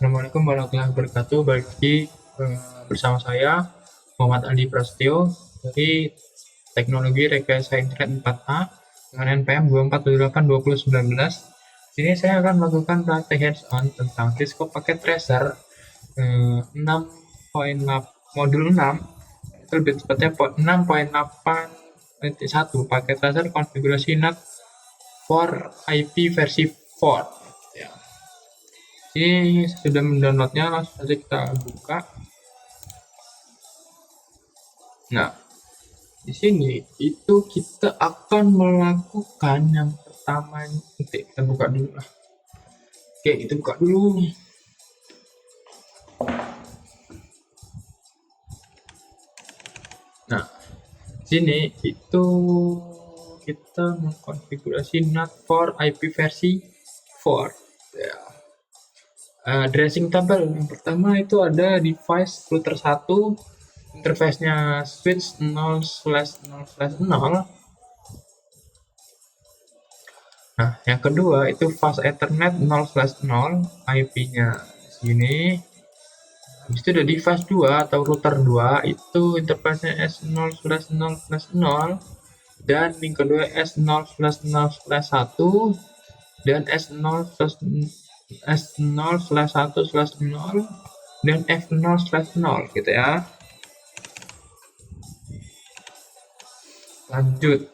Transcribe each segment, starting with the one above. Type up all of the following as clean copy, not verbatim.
Assalamualaikum warahmatullahi wabarakatuh. Balik lagi bersama saya Muhammad Andi Prasetyo dari Teknologi Rekayasa Internet 4A dengan NPM 2478-2019. Sini saya akan melakukan praktek hands-on tentang Cisco Packet Tracer 6.8 modul 6, itu lebih tepatnya 6.8.1 Packet Tracer konfigurasi NAT for IP versi 4. Ini sudah mendownloadnya, langsung saja kita buka. Nah, di sini itu kita akan melakukan yang pertama. Nanti kita buka dulu lah. Oke, kita buka dulu. Nah, sini itu kita mengkonfigurasi NAT for IP versi 4. Ya. Addressing tabel yang pertama itu ada device router 1, interface-nya switch 0/0/0. Nah, yang kedua itu fast ethernet 0/0, IP-nya sini. Habis itu ada device 2 atau router 2, itu interface-nya S0/0/0, dan link kedua S0/0/1 dan S0/1/0 dan F0/0 gitu ya. Lanjut.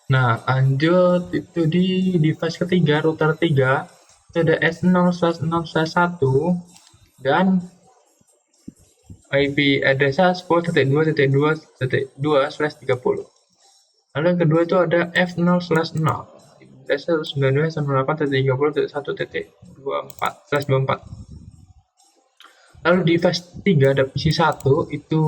Nah, lanjut itu di device ketiga, router 3, itu ada S0/0/1 dan IP address-nya 10.2.2.2/30. Lalu yang kedua itu ada F0/0, address-nya 92.168.30.1.24/24. Lalu di device 3 ada PC1, itu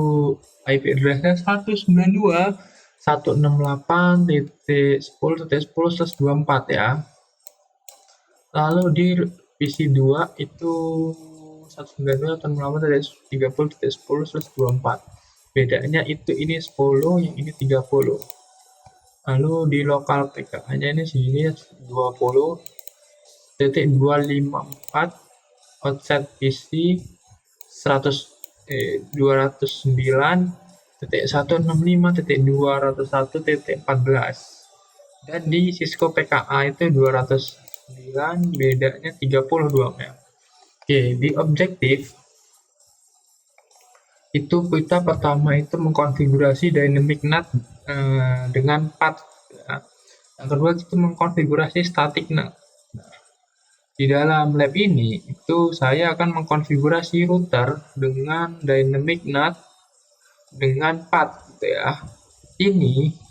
IP address-nya 192.168.10.10/24 ya. Lalu di PC2 itu 192.168.30.10/24. Bedanya itu ini 10, yang ini 30. Lalu di lokal PK-nya ini sini 20.254, outset PC 209.165.201.14, dan di Cisco PKA itu 209, bedanya 32 ya. Oke, di objektif itu kita pertama itu mengkonfigurasi dynamic NAT dengan path ya. Yang kedua itu mengkonfigurasi static NAT. Di dalam lab ini itu saya akan mengkonfigurasi router dengan dynamic NAT dengan path gitu ya. Ini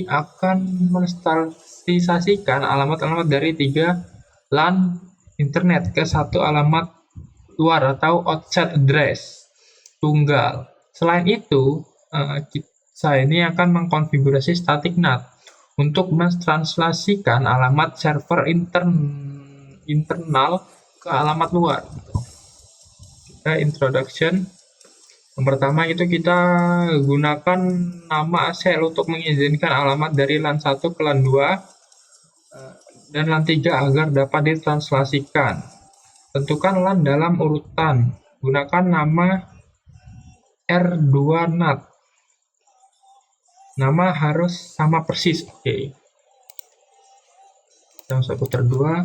akan menstabilisasikan alamat-alamat dari 3 LAN internet ke satu alamat luar atau outside address tunggal. Selain itu, saya ini akan mengkonfigurasi static NAT untuk mentranslasikan alamat server internal ke alamat luar. Kita introduction. Yang pertama itu kita gunakan nama shell untuk mengizinkan alamat dari LAN 1 ke LAN 2 dan LAN 3 agar dapat ditranslasikan. Tentukan LAN dalam urutan. Gunakan nama R2NAT. Nama harus sama persis. Oke. Kita masuk router 2.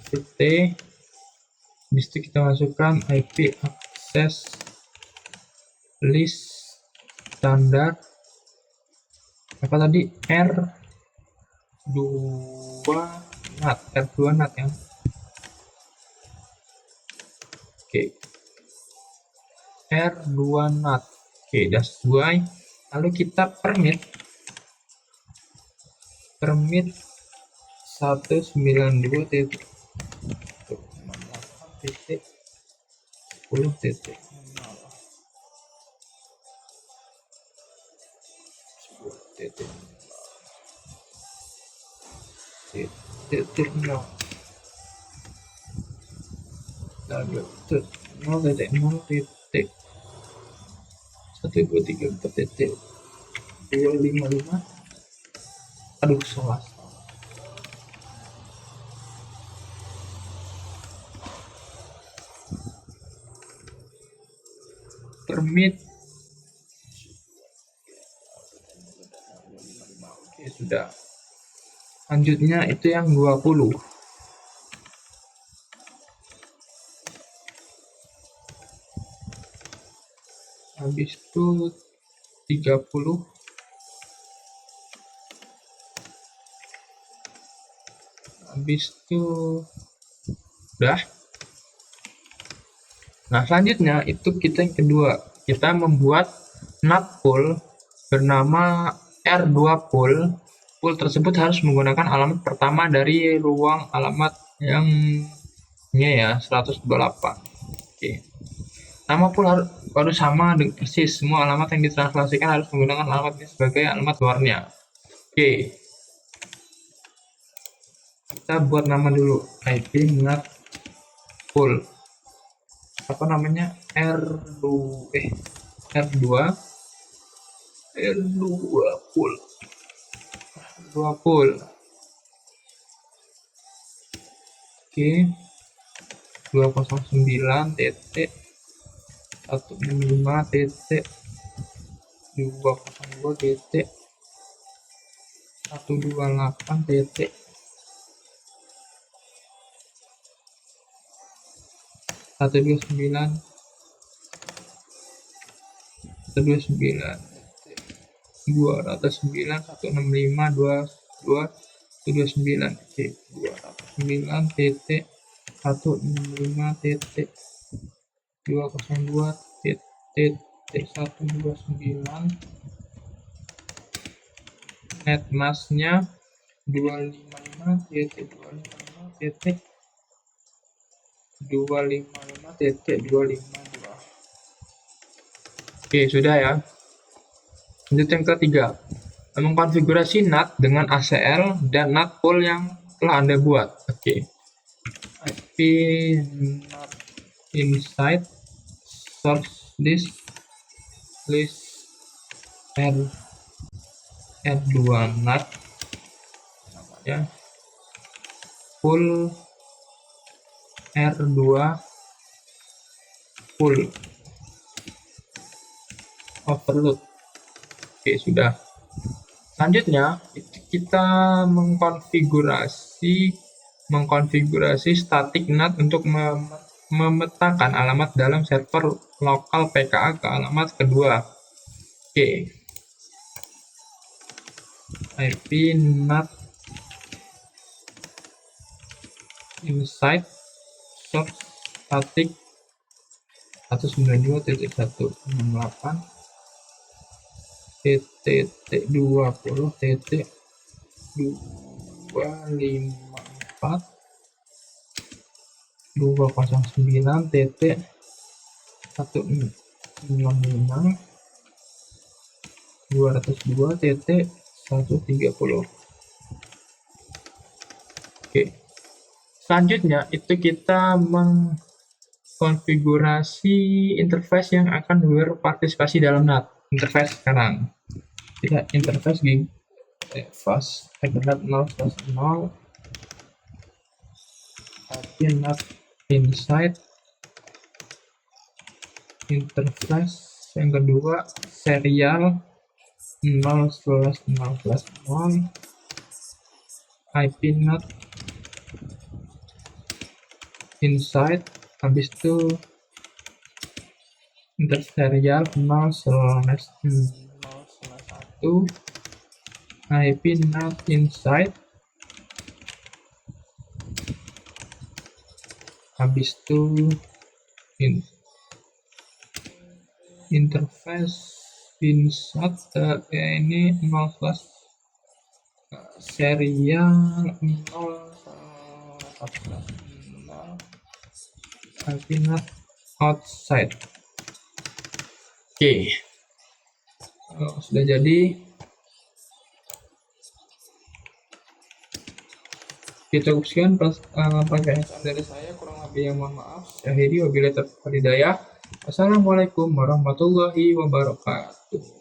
T. Habis itu kita masukkan IP access list standar apa tadi, R2NAT ya. Oke. R2NAT. Oke, that's why. Lalu kita permit 192.10.10. terminal lalu nol titik nol titik 1 2 3 4 titik 255. Aduh, salah. Permit. Oke, sudah. Selanjutnya itu yang 20. Habis itu 30. Habis itu udah. Nah, selanjutnya itu kita yang kedua. Kita membuat NAT pool bernama R2 pool. Pool tersebut harus menggunakan alamat pertama dari ruang alamat yang ya 128. Oke. Nama pool harus sama persis. Semua alamat yang ditranslasikan harus menggunakan alamat ini sebagai alamat luarnya. Oke. Kita buat nama dulu. IP NAT pool. Apa namanya? R2 R2 pool. 2 pool. Oke. 209 titik 165 titik 202 titik 128 titik 129 129 209 165 22 129 titik 209 titik 165 titik 202 titik 129. Netmasknya 255 titik 255 titik 255 titik 252. Oke, sudah ya. Lanjut yang ketiga, mengkonfigurasi NAT dengan ACL dan NAT pool yang telah Anda buat. Oke. IP NAT inside source list R2 NAT namanya pool R2 pool overload. Oke, sudah. Selanjutnya kita mengkonfigurasi static NAT untuk memetakan alamat dalam server lokal PKA ke alamat kedua. Oke. IP NAT inside source static 192.168 titik 20 titik 254 209 titik 165 202 titik 130. Oke. Selanjutnya itu kita mengkonfigurasi interface yang akan berpartisipasi dalam NAT. Interface sekarang. Kita interface gig fast NAT 0/0 tapi NAT inside interface yang kedua serial 0/0/0 IP NAT inside, habis itu interserial 0/0/1 IP NAT inside, habis itu interface inside ini 0/ serial 0/0 IP NAT outside. Oke. Sudah jadi. Kita sekian pertanyaan dari saya, kurang lebih yang mohon maaf. Saya akhiri wabillahi taufiq wal hidayah. Assalamualaikum warahmatullahi wabarakatuh.